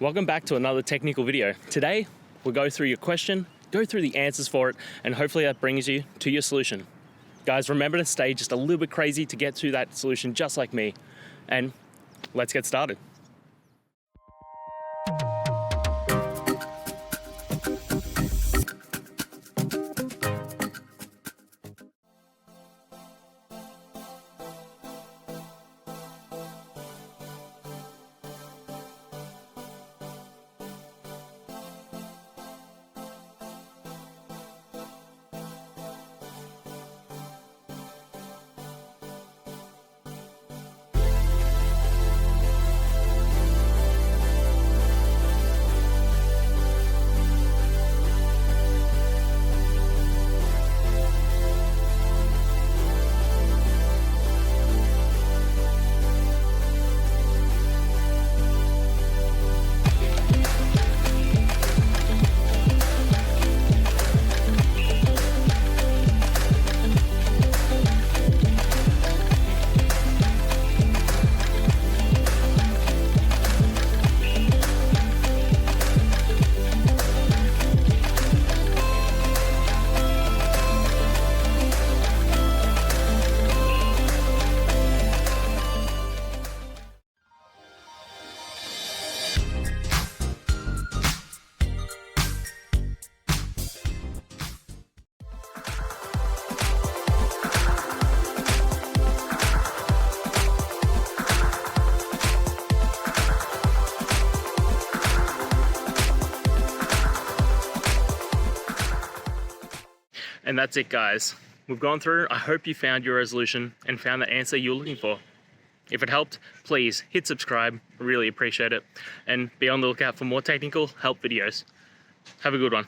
Welcome back to another technical video. Today, we'll go through your question, go through the answers for it, and hopefully that brings you to your solution. Guys, remember to stay just a little bit crazy to get to that solution just like me. And let's get started. And that's it, guys. We've gone through. I hope you found your resolution and found the answer you were looking for. If it helped, please hit subscribe. I really appreciate it. And be on the lookout for more technical help videos. Have a good one.